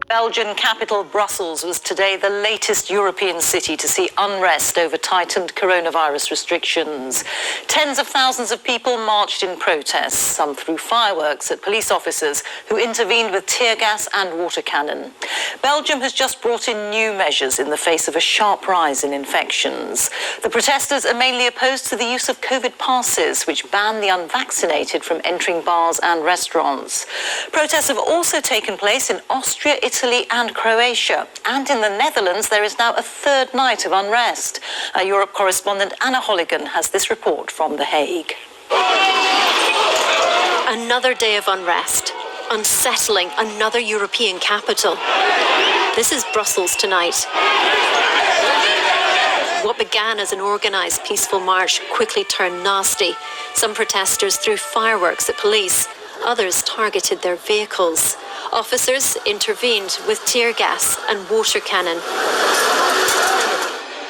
Belgian capital Brussels was today the latest European city to see unrest over tightened coronavirus restrictions. Tens of thousands of people marched in protests. Some threw fireworks at police officers who intervened with tear gas and water cannon. Belgium has just brought in new measures in the face of a sharp rise in infections. The protesters are mainly opposed to the use of COVID passes, which ban the unvaccinated from entering bars and restaurants. Protests have also taken place in Austria, Italy and Croatia. And in the Netherlands, there is now a third night of unrest. Our Europe correspondent Anna Holligan has this report from The Hague. Another day of unrest, unsettling another European capital. This is Brussels tonight. What began as an organised peaceful march quickly turned nasty. Some protesters threw fireworks at police. Others targeted their vehicles. Officers intervened with tear gas and water cannon.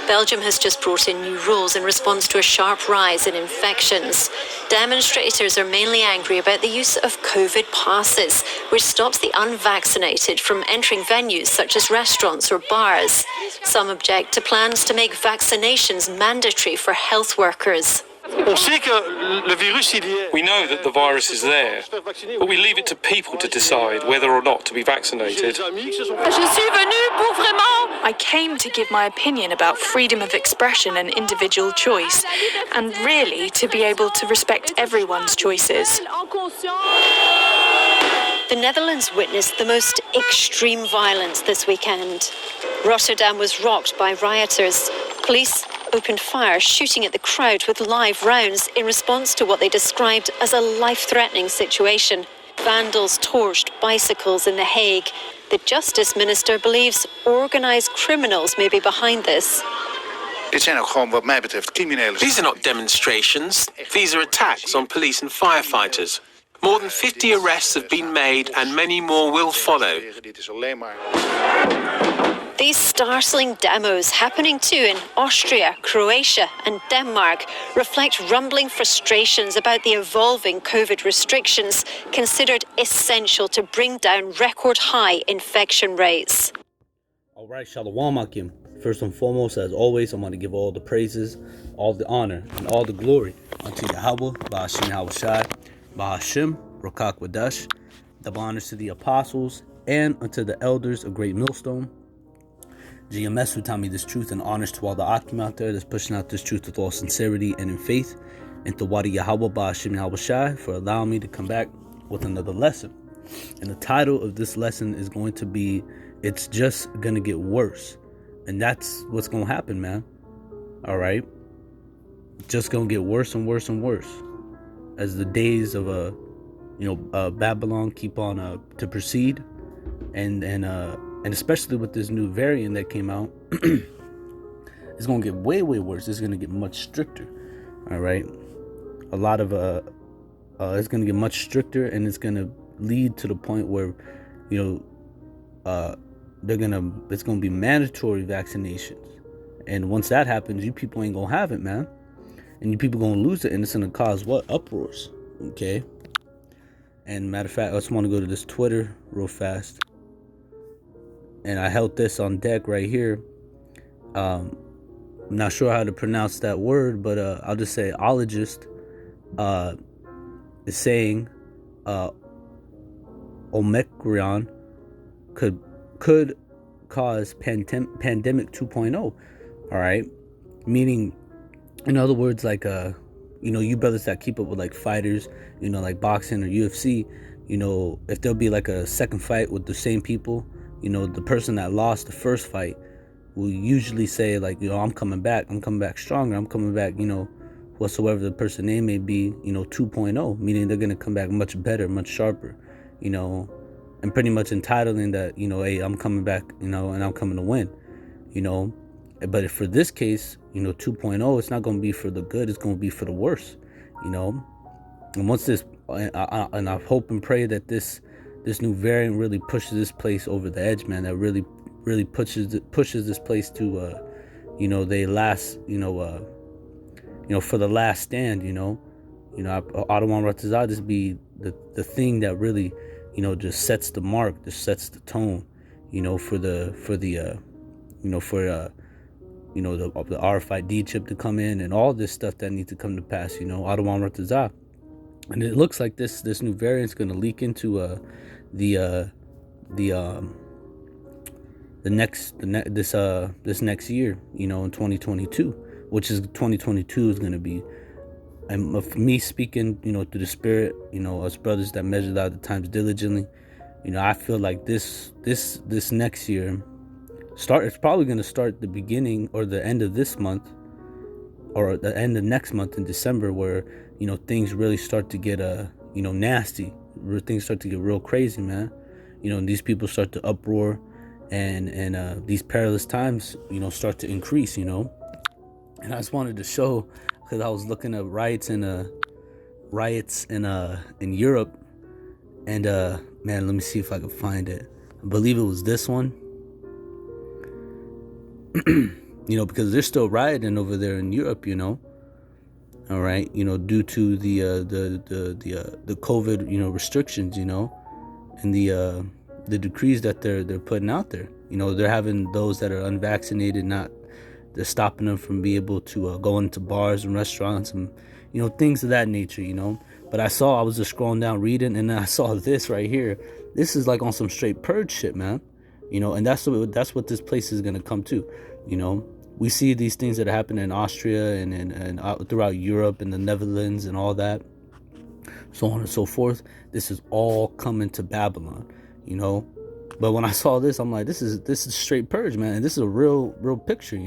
Belgium has just brought in new rules in response to a sharp rise in infections. Demonstrators are mainly angry about the use of COVID passes, which stops the unvaccinated from entering venues such as restaurants or bars. Some object to plans to make vaccinations mandatory for health workers. We know that the virus is there, but we leave it to people to decide whether or not to be vaccinated. I came to give my opinion about freedom of expression and individual choice, and really to be able to respect everyone's choices. The Netherlands witnessed the most extreme violence this weekend. Rotterdam was rocked by rioters. Police opened fire, shooting at the crowd with live rounds in response to what they described as a life-threatening situation. Vandals torched bicycles in The Hague. The Justice Minister believes organised criminals may be behind this. These are not demonstrations. These are attacks on police and firefighters. More than 50 arrests have been made and many more will follow. These startling demos, happening too in Austria, Croatia and Denmark, reflect rumbling frustrations about the evolving COVID restrictions considered essential to bring down record-high infection rates. All right, Shalom Akim. First and foremost, as always, I'm going to give all the praises, all the honor, and all the glory unto Yahawah, YAHAWASHI, Bahashim, Rakak Wadash, double honors to the apostles, and unto the elders of Great Millstone, GMS, who taught me this truth, and honors to all the Akim out there that's pushing out this truth with all sincerity and in faith, and to Wadi Yahawah, Bahashim Yahawashai, for allowing me to come back with another lesson. And the title of this lesson is going to be, It's Just Gonna Get Worse. And that's what's gonna happen, man. All right? Just gonna get worse and worse and worse as the days of Babylon keep on to proceed, and especially with this new variant that came out, it's gonna get way worse. It's gonna get much stricter. All right, a lot of it's gonna get much stricter, and it's gonna lead to the point where it's gonna be mandatory vaccinations, and once that happens, you people ain't gonna have it, man. And you people gonna lose it, and it's gonna cause what? Uproars. Okay. And matter of fact, I just want to go to this Twitter real fast. And I held this on deck right here. I'm not sure how to pronounce that word, but I'll just say ologist is saying Omicron could cause pandemic 2.0. All right, meaning, in other words, like you brothers that keep up with like fighters, like boxing or UFC, if there'll be like a second fight with the same people, the person that lost the first fight will usually say like, I'm coming back stronger, I'm coming back, whatsoever the person name may be, 2.0, meaning they're gonna come back much better, much sharper, and pretty much entitling that, hey, I'm coming back, and I'm coming to win, But for this case, 2.0, it's not going to be for the good, it's going to be for the worse, And once this, and I hope and pray that this new variant really pushes this place over the edge, man, that really pushes this place to, they last, for the last stand, I don't want to just be the thing that really, just sets the mark, just sets the tone, the RFID chip to come in, and all this stuff that needs to come to pass, Adawam Ratazah. And it looks like this new variant is going to leak into this next year, in 2022, which is 2022 is going to be, and for me speaking, through the spirit, us brothers that measured out the times diligently, I feel like this next year it's probably going to start the beginning or the end of this month, or the end of next month in December, where things really start to get nasty, where things start to get real crazy, man. And these people start to uproar, and these perilous times start to increase, and I just wanted to show, because I was looking at riots in Europe, and man, let me see if I can find it. I believe it was this one. Because they're still rioting over there in Europe, all right, due to the COVID, restrictions, and the decrees that they're putting out there. They're having those that are unvaccinated, they're stopping them from being able to go into bars and restaurants and things of that nature, But I was just scrolling down reading, and then I saw this right here. This is like on some straight purge shit, man. And that's what this place is gonna come to. We see these things that are happening in Austria and throughout Europe and the Netherlands and all that, so on and so forth. This is all coming to Babylon, But when I saw this, I'm like, this is straight purge, man. And this is a real picture,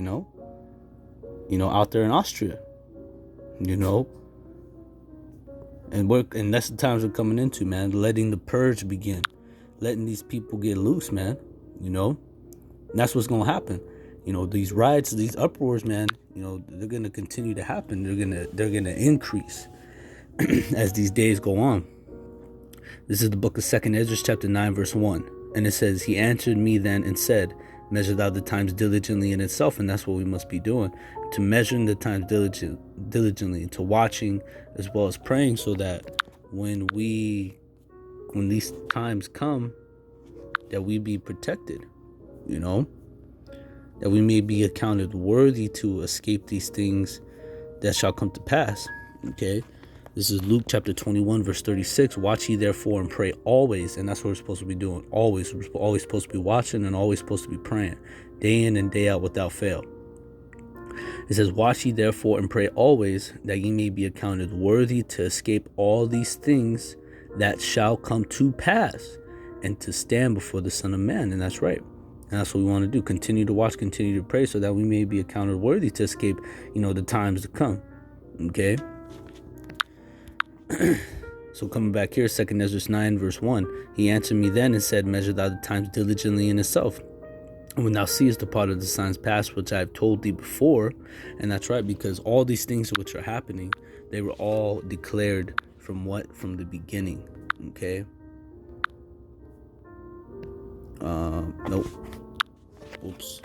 out there in Austria, and that's the times we're coming into, man. Letting the purge begin, letting these people get loose, man. And that's what's gonna happen. These riots, these uproars, man, they're gonna continue to happen. They're gonna increase as these days go on. This is the book of 2nd Ezra, chapter 9, verse 1. And it says, "He answered me then and said, measure thou the times diligently in itself." And that's what we must be doing, to measuring the times diligently, to watching as well as praying, so that when these times come, that we be protected, that we may be accounted worthy to escape these things that shall come to pass. Okay, this is Luke chapter 21, verse 36. "Watch ye therefore and pray always." And that's what we're supposed to be doing. Always. We're always supposed to be watching and always supposed to be praying, day in and day out without fail. It says, "Watch ye therefore and pray always, that ye may be accounted worthy to escape all these things that shall come to pass, and to stand before the Son of Man." And that's right. And that's what we want to do. Continue to watch, continue to pray, so that we may be accounted worthy to escape, the times to come. Okay? So coming back here, 2nd Ezra 9, verse 1. "He answered me then and said, measure thou the times diligently in itself. And when thou seest the part of the signs past, which I have told thee before." And that's right, because all these things which are happening, they were all declared from the beginning. Okay? Nope. Oops.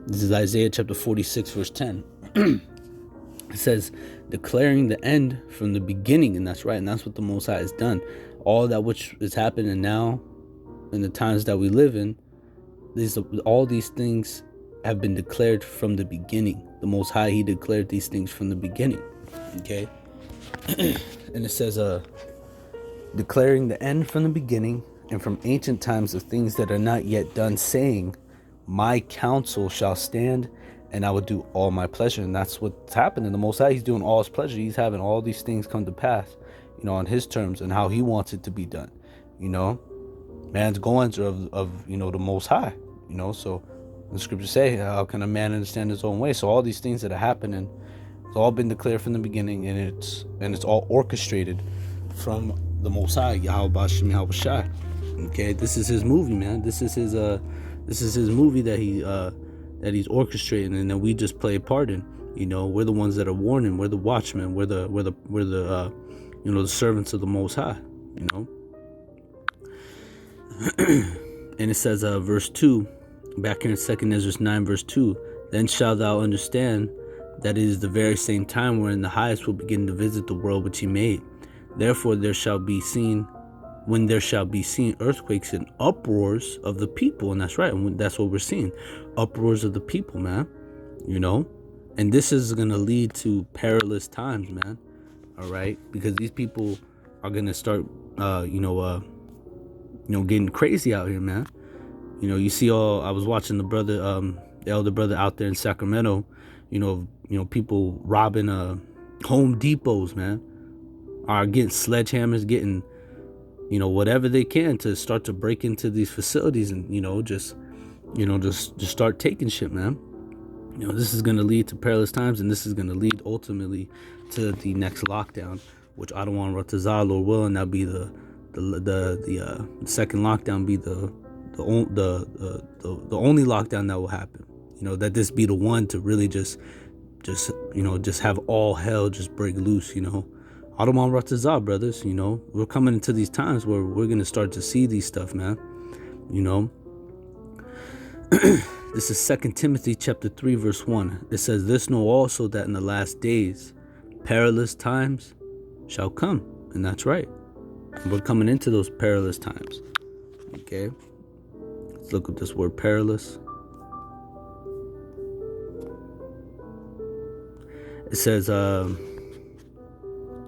This is Isaiah chapter 46, verse 10. It says, "Declaring the end from the beginning." And that's right. And that's what the Most High has done. All that which is happening now, in the times that we live in, all these things have been declared from the beginning. The Most High, He declared these things from the beginning. Okay? And it says, "Declaring the end from the beginning, and from ancient times of things that are not yet done, saying, my counsel shall stand, and I will do all my pleasure." And that's what's happening. The Most High, He's doing all His pleasure. He's having all these things come to pass, on His terms and how He wants it to be done. Man's goings are of the Most High. So the scriptures say, how can a man understand his own way? So all these things that are happening, it's all been declared from the beginning, and it's all orchestrated from the Most High, YAHAWASHI. Okay, this is His movie, man. This is His movie that He's orchestrating, and that we just play a part in. We're the ones that are warning. We're the watchmen. We're the servants of the Most High. And it says, verse 2, back here in 2nd Ezra 9, verse 2, "Then shalt thou understand that it is the very same time wherein the highest will begin to visit the world which he made. Therefore there shall be seen earthquakes and uproars of the people. And that's right, and that's what we're seeing, uproars of the people, man. And this is going to lead to perilous times, man. All right, because these people are going to start getting crazy out here, man. You see I was watching the elder brother out there in Sacramento, people robbing Home Depots, man, are getting sledgehammers, getting whatever they can to start to break into these facilities and just start taking shit, man. This is going to lead to perilous times, and this is going to lead ultimately to the next lockdown, which I don't want Ratazah, Lord will, and that'll be the second lockdown, be the only lockdown that will happen. That this be the one to really just have all hell just break loose. Adaman Ratazah, brothers. We're coming into these times where we're gonna start to see these stuff, man. This is 2 Timothy chapter 3 verse 1. It says, "This know also that in the last days perilous times shall come." And that's right. And we're coming into those perilous times. Okay. Let's look at this word perilous. It says,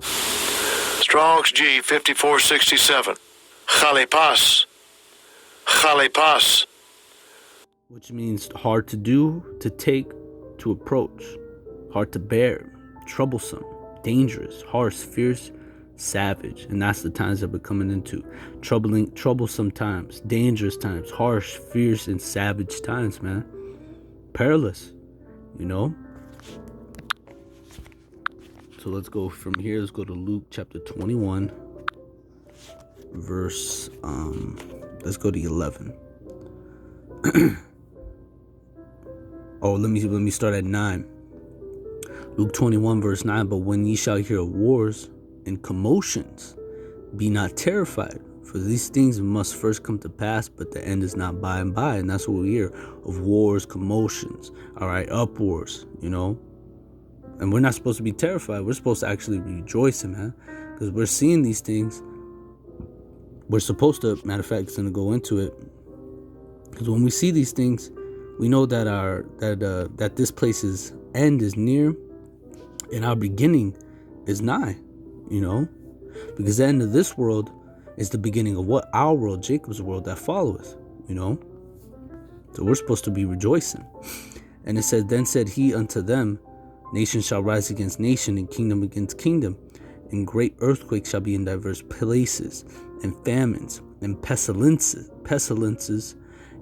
Strong's G 5467. Chalepas. Chalepas. Which means hard to do, to take, to approach, hard to bear, troublesome, dangerous, harsh, fierce, savage. And that's the times that we're coming into. Troublesome times, dangerous times, harsh, fierce, and savage times, man. Perilous, So let's go from here. Let's go to Luke chapter 21, verse, let's go to 11. Let me start at 9. Luke 21 verse 9. "But when ye shall hear of wars and commotions, be not terrified, for these things must first come to pass, but the end is not by and by." And that's what we hear, of wars, commotions, all right, uproars, and we're not supposed to be terrified. We're supposed to actually be rejoicing, man, because we're seeing these things. We're supposed to, matter of fact, it's going to go into it, because when we see these things, we know that that this place's end is near and our beginning is nigh, because the end of this world is the beginning of what? Our world, Jacob's world that followeth, So we're supposed to be rejoicing. And it says, "Then said he unto them, Nation shall rise against nation, and kingdom against kingdom, and great earthquakes shall be in diverse places, and famines, and pestilences,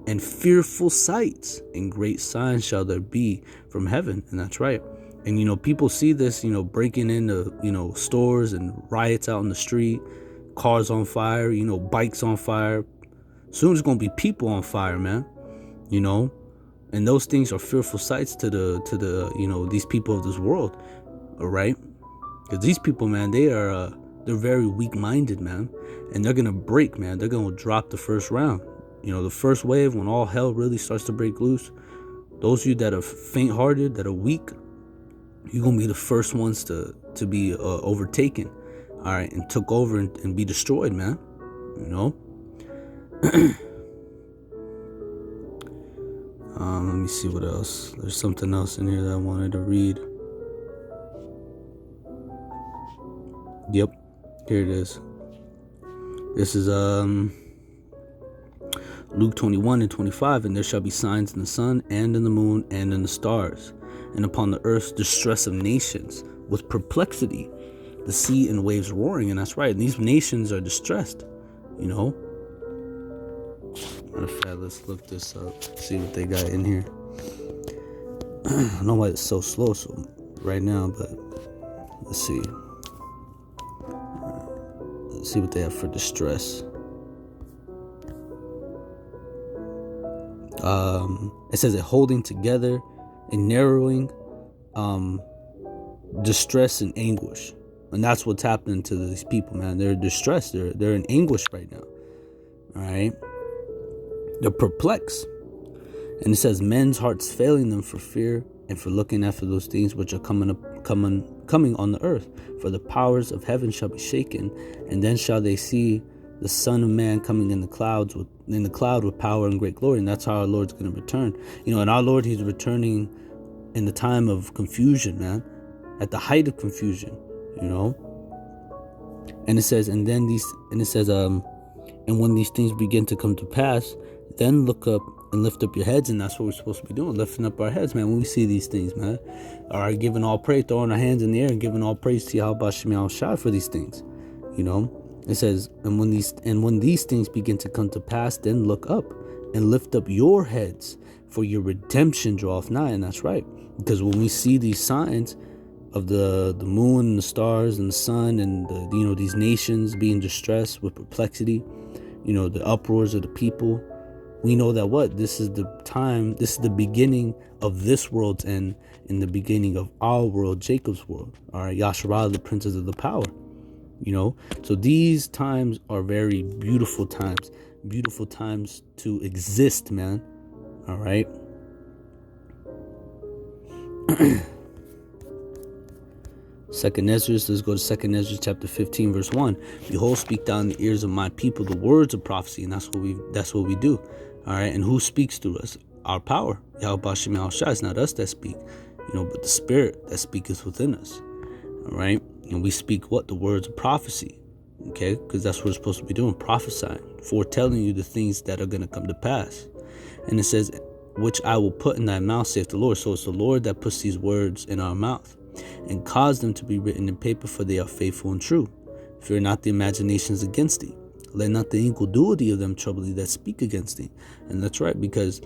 and fearful sights, and great signs shall there be from heaven." And that's right. And people see this, breaking into stores and riots out in the street, cars on fire, bikes on fire. Soon it's gonna be people on fire, man. And those things are fearful sights to the these people of this world, all right? Because these people, man, they're very weak-minded, man, and they're gonna break, man. They're gonna drop the first round. The first wave, when all hell really starts to break loose. Those of you that are faint-hearted, that are weak, you're gonna be the first ones to be overtaken, all right, and took over and be destroyed, man. Let me see what else. There's something else in here that I wanted to read. Yep, here it is. This is Luke 21 and 25. "And there shall be signs in the sun and in the moon and in the stars, and upon the earth distress of nations with perplexity, the sea and waves roaring." And that's right, and these nations are distressed, Matter of fact, let's look this up, see what they got in here. I don't know why it's so slow right now, but let's see. Let's see what they have for distress. It says it holding together and narrowing, distress and anguish. And that's what's happening to these people, man. They're distressed. They're in anguish right now. All right. They're perplexed. And it says men's hearts failing them for fear and for looking after those things which are coming on the earth. For the powers of heaven shall be shaken, and then shall they see the Son of Man coming in the cloud with power and great glory. And that's how our Lord's going to return. And our Lord, he's returning in the time of confusion, man, at the height of confusion, And it says, and when these things begin to come to pass, then look up and lift up your heads. And that's what we're supposed to be doing, lifting up our heads, man, when we see these things, man. All right, giving all praise, throwing our hands in the air and giving all praise to YAHAWASHI for these things. It says, and when these things begin to come to pass, then look up and lift up your heads, for your redemption draweth nigh. And that's right, because when we see these signs of the moon and the stars and the sun and these nations being distressed with perplexity, the uproars of the people, we know that this is the time, this is the beginning of this world's end and the beginning of our world, Jacob's world. All right, Yasharah, the princes of the power. So these times are very beautiful times to exist, man. All right. Second Ezra, let's go to Second Ezra chapter 15 verse 1. Behold, speak thou in the ears of my people the words of prophecy. And that's what we do. All right. And who speaks through us? Our power. YAHAWASHI. It's not us that speak, but the Spirit that speaketh within us. All right. And we speak what? The words of prophecy. Okay. Because that's what we're supposed to be doing. Prophesying. Foretelling you the things that are going to come to pass. And it says, which I will put in thy mouth, saith the Lord. So it's the Lord that puts these words in our mouth and cause them to be written in paper, for they are faithful and true. Fear not the imaginations against thee. Let not the incredulity of them trouble thee that speak against thee. And that's right, because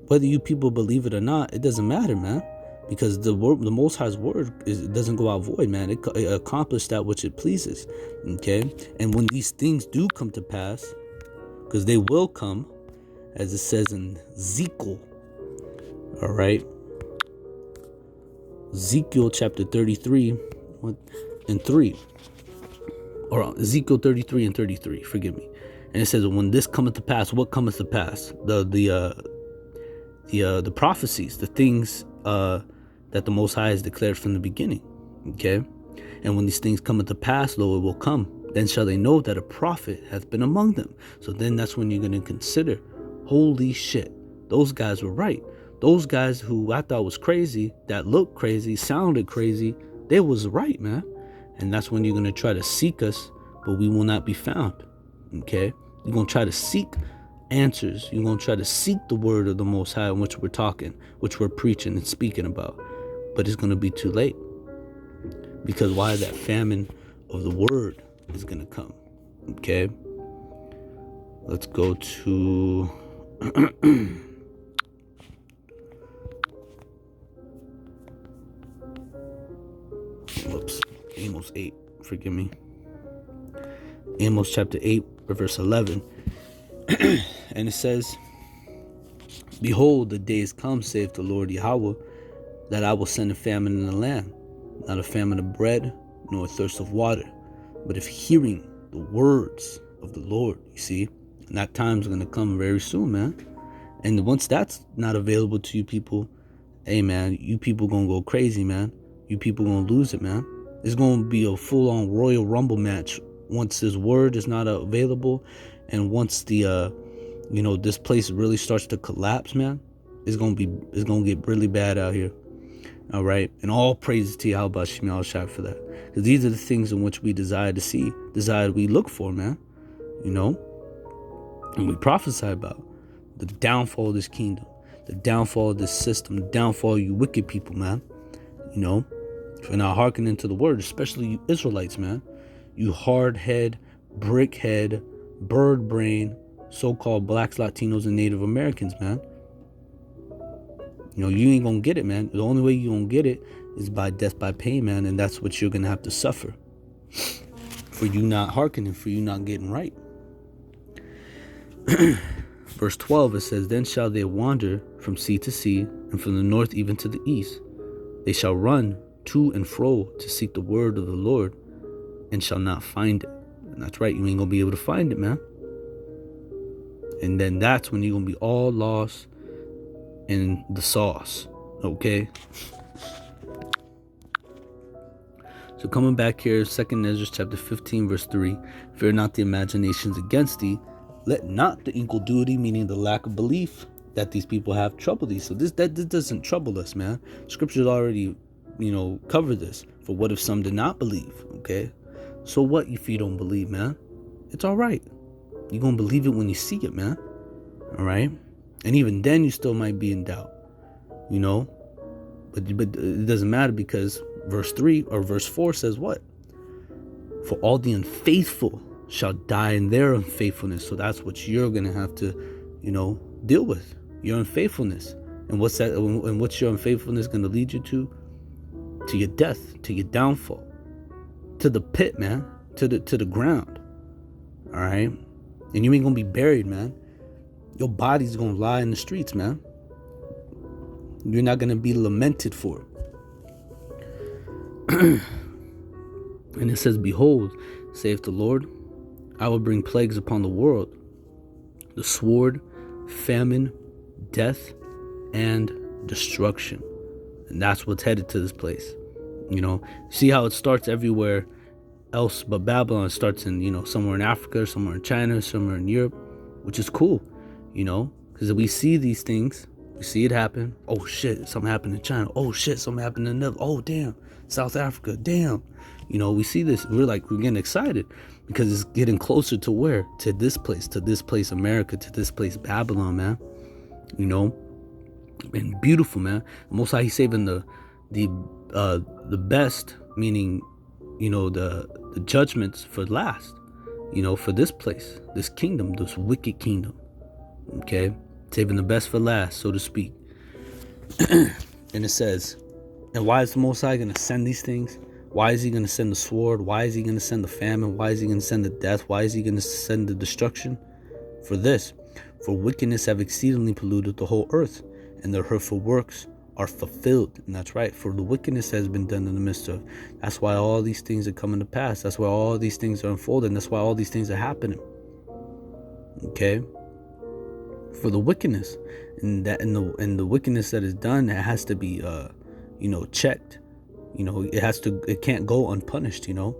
whether you people believe it or not, it doesn't matter, man. Because the Most High's word it doesn't go out void, man. It accomplishes that which it pleases. Okay? And when these things do come to pass, because they will come, as it says in Ezekiel, all right? Ezekiel chapter 33 and 3. Or Ezekiel 33 and 33, forgive me. And it says, when this cometh to pass, what cometh to pass? The prophecies, the things that the Most High has declared from the beginning. Okay? And when these things come to pass, lo, it will come. Then shall they know that a prophet hath been among them. So then that's when you're going to consider, holy shit, those guys were right. Those guys who I thought was crazy, that looked crazy, sounded crazy, they was right, man. And that's when you're going to try to seek us, but we will not be found. Okay? You're going to try to seek answers. You're going to try to seek the word of the Most High, in which we're talking, which we're preaching and speaking about. But it's going to be too late. Because why? That famine of the word is going to come. Okay? Let's go to... Whoops. Amos 8. Forgive me. Amos chapter 8, verse 11. And it says, behold, the days come, saith the Lord Yahweh, that I will send a famine in the land, not a famine of bread, nor a thirst of water, but of hearing the words of the Lord. You see, and that time's going to come very soon, man. And once that's not available to you people, hey, man, you people going to go crazy, man. You people going to lose it, man. It's going to be a full-on Royal Rumble match once this word is not available, and once the this place really starts to collapse, man. It's gonna get really bad out here. All right, and all praises to YAHAWASHI for that, because these are the things in which we desire to see, we look for, man. And we prophesy about the downfall of this kingdom, the downfall of this system, the downfall of you wicked people, man. For not hearkening to the word, especially you Israelites, man. You hard head, brick head, bird brain, so-called blacks, Latinos, and Native Americans, man. You ain't gonna get it, man. The only way you gonna get it is by death by pain, man. And that's what you're gonna have to suffer for you not hearkening, for you not getting right. Verse 12, it says, then shall they wander from sea to sea, and from the north even to the east. They shall run to and fro to seek the word of the Lord, and shall not find it. And that's right, you ain't gonna be able to find it, man. And then that's when you're gonna be all lost in the sauce. Okay. So coming back here, 2nd Ezra chapter 15, verse 3. Fear not the imaginations against thee. Let not the incredulity, meaning the lack of belief that these people have, trouble thee. So this doesn't trouble us, man. Scriptures already, cover this. For what if some did not believe? Okay. So what if you don't believe, man? It's all right. You're going to believe it when you see it, man. All right. And even then you still might be in doubt, but it doesn't matter, because verse 3 or verse 4 says what? For all the unfaithful shall die in their unfaithfulness. So that's what you're going to have to, deal with, your unfaithfulness. And what's that? And what's your unfaithfulness going to lead you to? To your death, to your downfall, to the pit, man, to the ground. All right. And you ain't going to be buried, man. Your body's going to lie in the streets, man. You're not going to be lamented for. And it says, behold, saith the Lord, I will bring plagues upon the world, the sword, famine, death, and destruction. And that's what's headed to this place. See how it starts everywhere else but Babylon. It starts in, somewhere in Africa, somewhere in China, somewhere in Europe, which is cool, because we see these things. We see it happen. Oh shit, something happened in China. Oh shit, something happened in another. Oh damn, South Africa. Damn. We see this. We're getting excited because it's getting closer to where? To this place, America, to this place, Babylon, man. And beautiful, man. Most High, He's saving the best, meaning, the judgments for last, for this place, this kingdom, this wicked kingdom. Okay. Saving the best for last, so to speak. And it says, and why is the Most High going to send these things? Why is He going to send the sword? Why is He going to send the famine? Why is He going to send the death? Why is He going to send the destruction? For this, for wickedness have exceedingly polluted the whole earth, and their hurtful works are fulfilled. And that's right, for the wickedness has been done in the midst of. That's why all these things are coming to pass. That's why all these things are unfolding. That's why all these things are happening. Okay? For the wickedness, and the wickedness that is done, it has to be checked. It can't go unpunished. And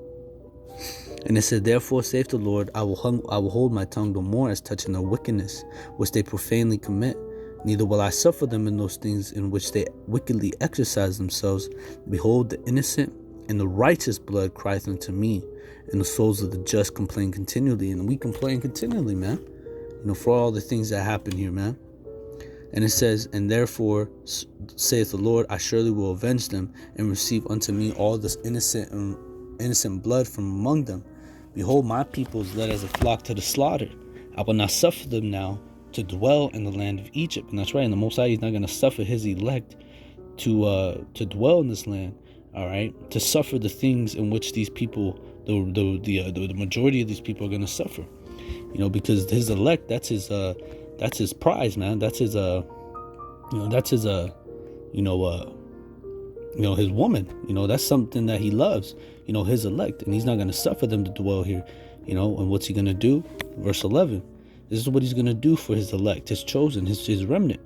it said, therefore saith the Lord, I will hold my tongue no more as touching their wickedness which they profanely commit, neither will I suffer them in those things in which they wickedly exercise themselves. Behold, the innocent and the righteous blood crieth unto me, and the souls of the just complain continually. And we complain continually, man, for all the things that happen here, man. And it says, and therefore saith the Lord, I surely will avenge them, and receive unto me all this innocent blood from among them. Behold, my people is led as a flock to the slaughter. I will not suffer them now to dwell in the land of Egypt. And that's right. And the Most High is not going to suffer His elect to dwell in this land. All right, to suffer the things in which these people, the majority of these people, are going to suffer. Because His elect, that's His prize, man. That's His His woman. That's something that He loves. His elect, and He's not going to suffer them to dwell here. And what's He going to do? Verse 11. This is what He's going to do for His elect, His chosen, His remnant.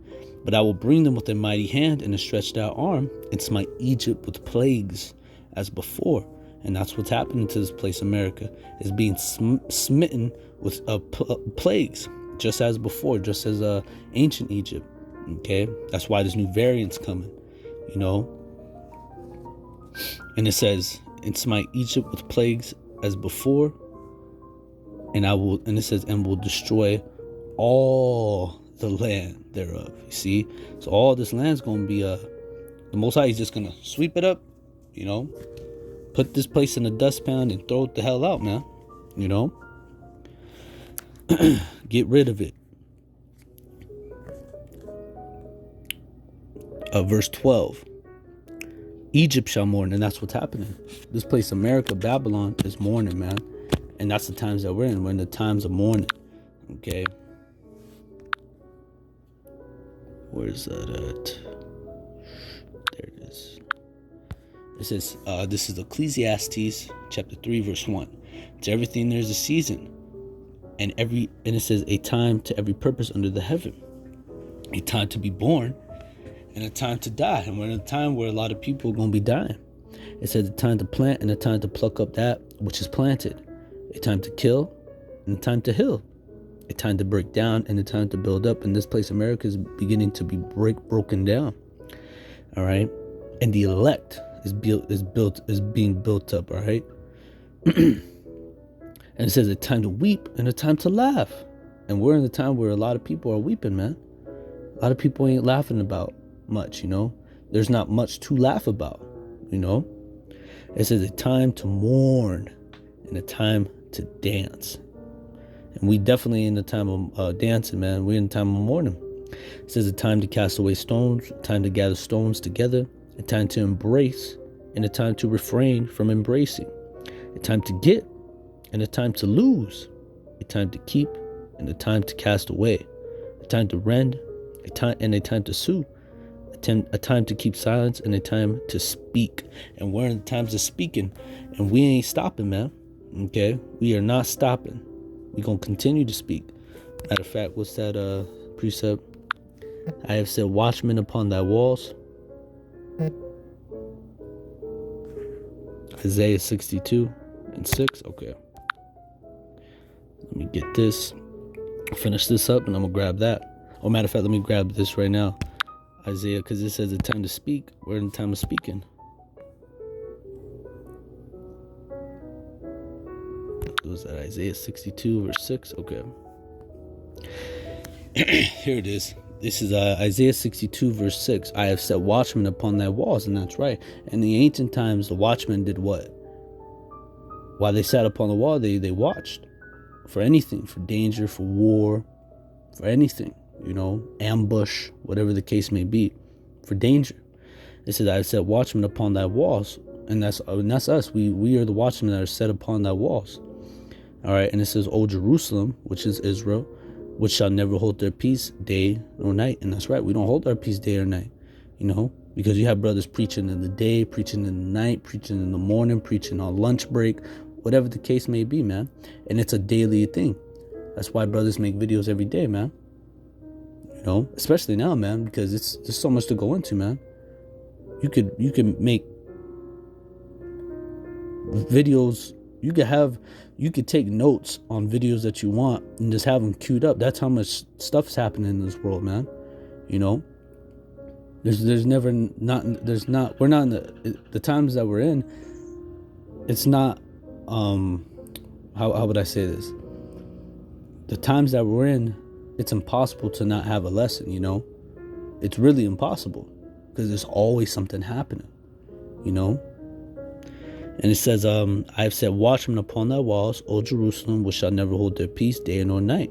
But I will bring them with a mighty hand and a stretched out arm, and smite Egypt with plagues as before. And that's what's happening to this place, America, is being smitten with plagues, just as before, just as ancient Egypt. Okay, that's why this new variant's coming, And it says, and smite Egypt with plagues as before, and it says, and will destroy all the land thereof. You see, so all this land's gonna be the Most High is just gonna sweep it up, put this place in a dustpan and throw it the hell out, man. Get rid of it. Verse 12. Egypt shall mourn, and that's what's happening. This place, America, Babylon, is mourning, man. And that's the times that we're in. We're in the times of mourning. Okay. Where's that at? There it is. It says, this is Ecclesiastes chapter 3, verse 1. To everything there's a season, and it says a time to every purpose under the heaven. A time to be born, and a time to die. And we're in a time where a lot of people are going to be dying. It says a time to plant and a time to pluck up that which is planted. A time to kill and a time to heal. A time to break down and a time to build up. And this place, America, is beginning to be broken down. All right. And the elect is being built up. All right. And it says a time to weep and a time to laugh. And we're in a time where a lot of people are weeping, man. A lot of people ain't laughing about much, you know. There's not much to laugh about, you know. It says a time to mourn and a time to dance. And we definitely in the time of dancing, man. We're in the time of mourning. It says a time to cast away stones, a time to gather stones together, a time to embrace, and a time to refrain from embracing. A time to get and a time to lose. A time to keep and a time to cast away. A time to rend, a time to sue. A time to keep silence and a time to speak. And we're in the times of speaking, and we ain't stopping, man. Okay, we are not stopping. We're gonna continue to speak. Matter of fact, what's that precept? I have set watchmen upon thy walls. Isaiah 62:6. Okay, let me get this, finish this up, and I'm gonna grab that. Oh, matter of fact, let me grab this right now. Isaiah, because it says a time to speak. We're in the time of speaking. Was that Isaiah 62:6? Okay. Here it is. This is Isaiah 62:6. I have set watchmen upon thy walls, and that's right. In the ancient times, the watchmen did what? While they sat upon the wall, they watched for anything, for danger, for war, for anything. You know, ambush, whatever the case may be, for danger. It says, I have set watchmen upon thy walls, and that's us. We are the watchmen that are set upon thy walls. All right, and it says, O Jerusalem, which is Israel, which shall never hold their peace day or night. And that's right, we don't hold our peace day or night, you know, because you have brothers preaching in the day, preaching in the night, preaching in the morning, preaching on lunch break, whatever the case may be, man. And it's a daily thing. That's why brothers make videos every day, man. You know, especially now, man, because there's so much to go into, man. You could make videos. You could take notes on videos that you want and just have them queued up. That's how much stuff's happening in this world, man. You know, we're not in the times that we're in. It's not, how would I say this? The times that we're in, it's impossible to not have a lesson, you know? It's really impossible because there's always something happening, you know? And it says, I have set watchmen upon thy walls, O Jerusalem, which shall never hold their peace day nor night.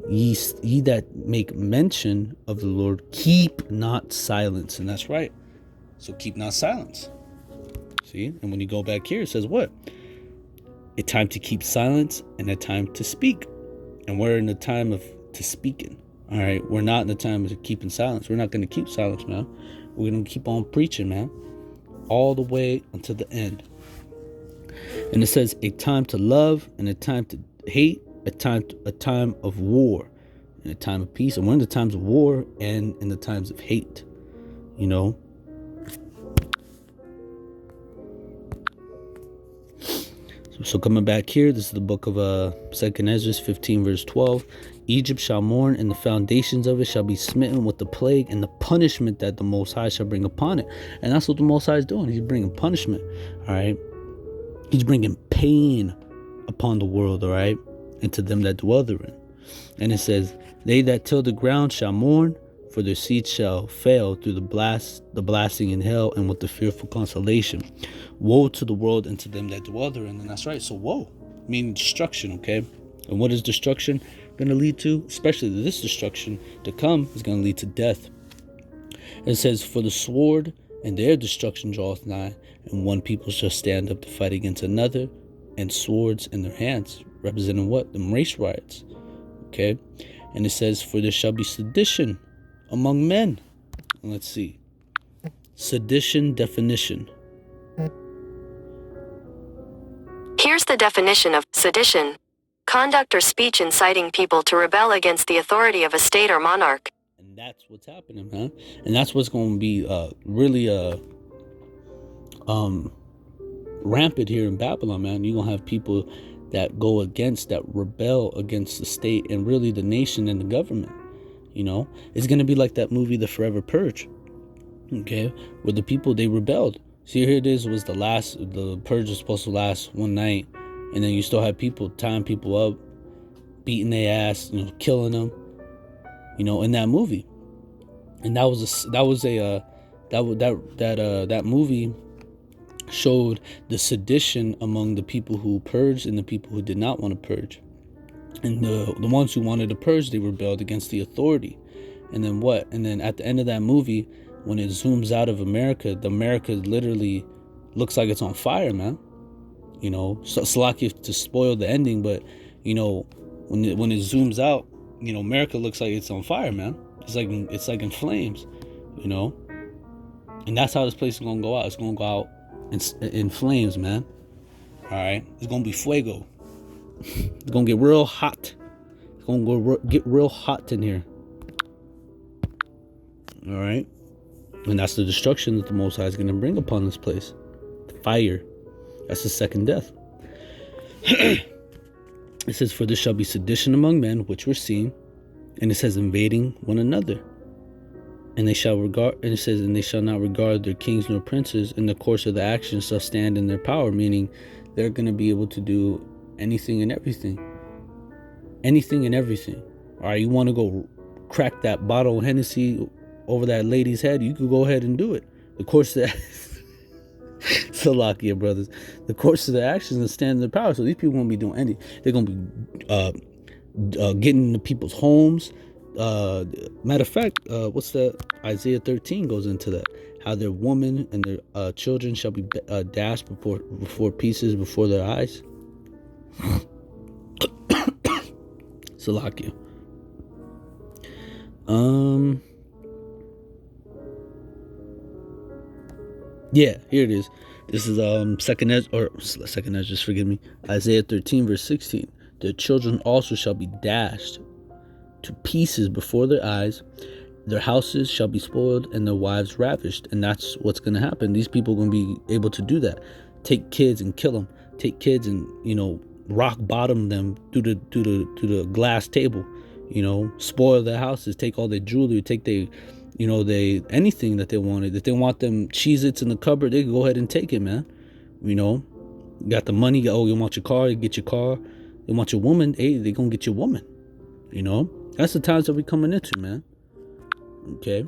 Ye that make mention of the Lord, keep not silence. And that's right. So keep not silence. See? And when you go back here, it says what? A time to keep silence and a time to speak. And we're in the time of to speaking. All right. We're not in the time of keeping silence. We're not going to keep silence, man. We're going to keep on preaching, man. All the way until the end. And it says a time to love and a time to hate, a time of war and a time of peace. And we're in the times of war and in the times of hate, you know. So coming back here, this is the book of 2nd Ezra 15:12. Egypt shall mourn, and the foundations of it shall be smitten with the plague and the punishment that the Most High shall bring upon it. And that's what the Most High is doing. He's bringing punishment, all right? He's bringing pain upon the world, all right? And to them that dwell therein. And it says, they that till the ground shall mourn, for their seed shall fail through the blasting in hell and with the fearful consolation. Woe to the world and to them that dwell therein. And that's right. So woe, meaning destruction, okay? And what is destruction going to lead to? Especially this destruction to come is going to lead to death. And it says, for the sword and their destruction draweth nigh, and one people shall stand up to fight against another, and swords in their hands, representing what? Them race riots, okay? And it says, for there shall be sedition among men. Let's see. Sedition definition. Here's the definition of sedition: conduct or speech inciting people to rebel against the authority of a state or monarch. And that's what's happening, man. And that's what's going to be really rampant here in Babylon, man. You're going to have people that go against, that rebel against the state and really the nation and the government. You know, it's going to be like that movie, The Forever Purge, okay, where the people, they rebelled. See, here it is, was the purge was supposed to last one night, and then you still have people tying people up, beating their ass, you know, killing them, you know, in that movie. And that movie showed the sedition among the people who purged and the people who did not want to purge. And the ones who wanted to purge, they rebelled against the authority. And then what? And then at the end of that movie, when it zooms out of America, the America literally looks like it's on fire, man. You know, so it's lucky to spoil the ending, but you know, when it zooms out, you know, America looks like it's on fire, man. It's like in flames, you know. And that's how this place is gonna go out. It's gonna go out in flames, man. All right, it's gonna be fuego. It's gonna get real hot. It's gonna get real hot in here. All right, and that's the destruction that the Most High is gonna bring upon this place. Fire. That's the second death. It says, "For there shall be sedition among men, which we're seeing," and it says, "invading one another. And they shall regard," and it says, "and they shall not regard their kings nor princes. In the course of the action shall stand in their power," meaning they're going to be able to do anything and everything. Anything and everything. All right, you want to go crack that bottle of Hennessy over that lady's head, you could go ahead and do it. The course of Salakia, brothers. The course of the action is stand in their power. So these people won't be doing anything. They're going to be getting into people's homes. Matter of fact, what's that? Isaiah 13 goes into that. How their women and their children shall be dashed before pieces before their eyes. Salakia. Yeah, here it is. This is second edge, just forgive me. Isaiah 13 verse 16. Their children also shall be dashed to pieces before their eyes. Their houses shall be spoiled and their wives ravished. And that's what's going to happen. These people are going to be able to do that. Take kids and kill them. Take kids and, you know, rock bottom them to the glass table. You know, spoil their houses. Take all their jewelry. Take their, you know, anything that they wanted. If they want them Cheez-Its in the cupboard, they can go ahead and take it, man. You know, you got the money. Oh, you want your car? You get your car. They want your woman. Hey, they gonna get your woman. You know, that's the times that we're coming into, man. Okay.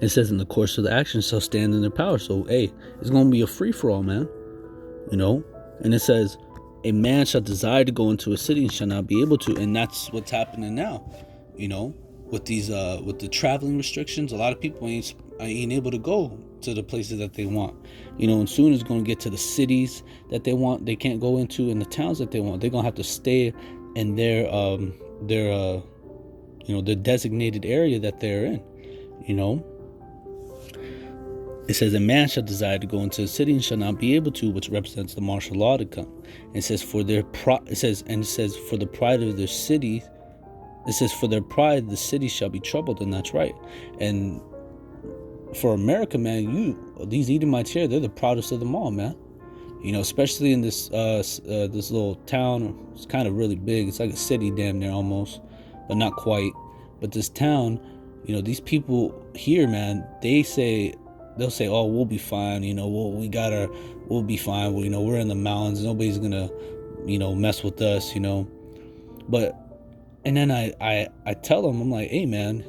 It says, in the course of the action shall stand in their power. So, hey, it's gonna be a free for all, man. You know, and it says, a man shall desire to go into a city and shall not be able to, and that's what's happening now. You know, with these with the traveling restrictions, a lot of people ain't able to go to the places that they want. You know, and soon it's going to get to the cities that they want. They can't go into, in the towns that they want. They're going to have to stay in their you know, the designated area that they're in. You know, it says, a man shall desire to go into a city and shall not be able to, which represents the martial law to come. It says, for the pride of their city. It says, for their pride, the city shall be troubled, and that's right. And for America, man, these Edomites here, they're the proudest of them all, man. You know, especially in this little town. It's kind of really big. It's like a city, damn near almost, but not quite. But this town, you know, these people here, man, they'll say, "Oh, we'll be fine. You know, we'll be fine. Well, you know, we're in the mountains. Nobody's gonna, you know, mess with us. You know." But and then I tell them, I'm like, "Hey, man,"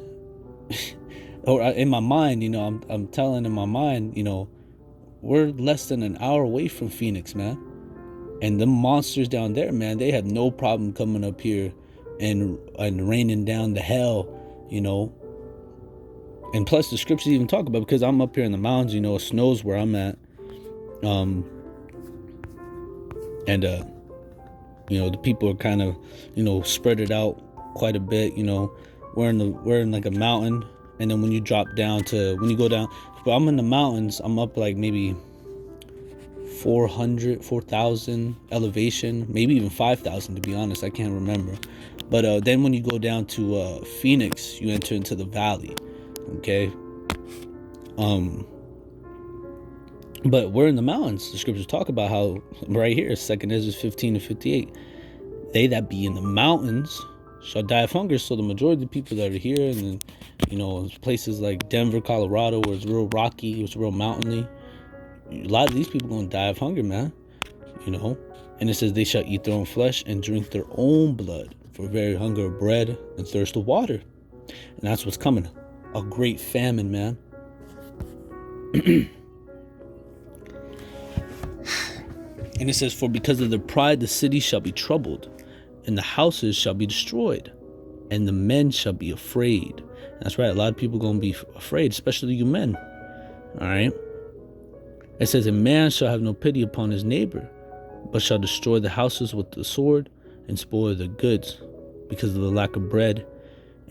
or in my mind, you know, I'm telling in my mind, you know, we're less than an hour away from Phoenix, man, and the monsters down there, man, they have no problem coming up here and raining down the hell, you know. And plus, the scriptures even talk about, because I'm up here in the mountains, you know, it snows where I'm at, you know, the people are kind of, you know, spread it out quite a bit. You know, we're in like a mountain, and then when you go down, but I'm in the mountains, I'm up like maybe 4,000 elevation, maybe even 5,000 to be honest. I can't remember, But then when you go down to Phoenix, you enter into the valley. Okay. But we're in the mountains. The scriptures talk about how right here, 2 Ezra 15 and 58, they that be in the mountains shall die of hunger. So the majority of the people that are here, and then, you know, places like Denver, Colorado, where it's real rocky, it's real mountainy, a lot of these people are going to die of hunger, man. You know, and it says they shall eat their own flesh and drink their own blood, for very hunger of bread and thirst of water. And that's what's coming. A great famine, man. And it says, for because of their pride the city shall be troubled, and the houses shall be destroyed, and the men shall be afraid. And that's right, a lot of people are going to be afraid, especially you men. All right. It says, a man shall have no pity upon his neighbor, but shall destroy the houses with the sword and spoil their goods, because of the lack of bread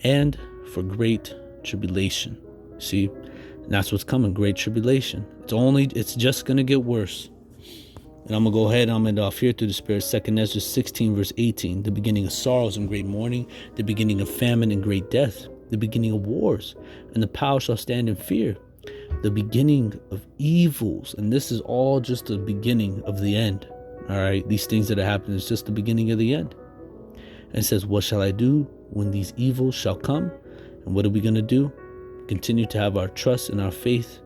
and for great tribulation. See, and that's what's coming, great tribulation. It's just going to get worse. And I'm going to go ahead, I'm going to fear through the Spirit. 2 Ezra 16 verse 18, the beginning of sorrows and great mourning, the beginning of famine and great death, the beginning of wars, and the power shall stand in fear, the beginning of evils. And this is all just the beginning of the end. All right, these things that are happening is just the beginning of the end. And it says, what shall I do when these evils shall come? And what are we going to do? Continue to have our trust and our faith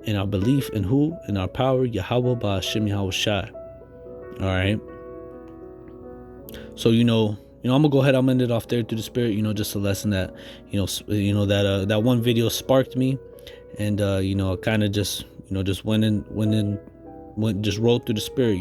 and our belief in who? In our power, Yahawah Ba'ashim YAHAWASHI. All right. So, I'm going to go ahead, I'm going to end it off there through the Spirit, just a lesson that, that one video sparked me. And, I kind of just, just just rolled through the Spirit,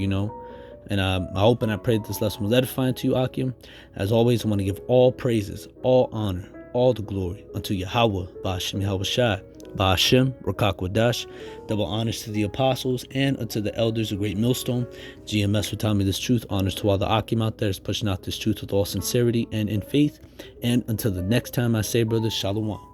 And I hope and I pray that this lesson was edifying to you, Akim. As always, I want to give all praises, all honor, all the glory unto Yahawah Ba'ashim YAHAWASHI, Ba'ashim Rakakwadash. Double honors to the apostles and unto the elders of Great Millstone. GMS for telling me this truth. Honors to all the Akim out there is pushing out this truth with all sincerity and in faith. And until the next time I say, brothers, Shalom.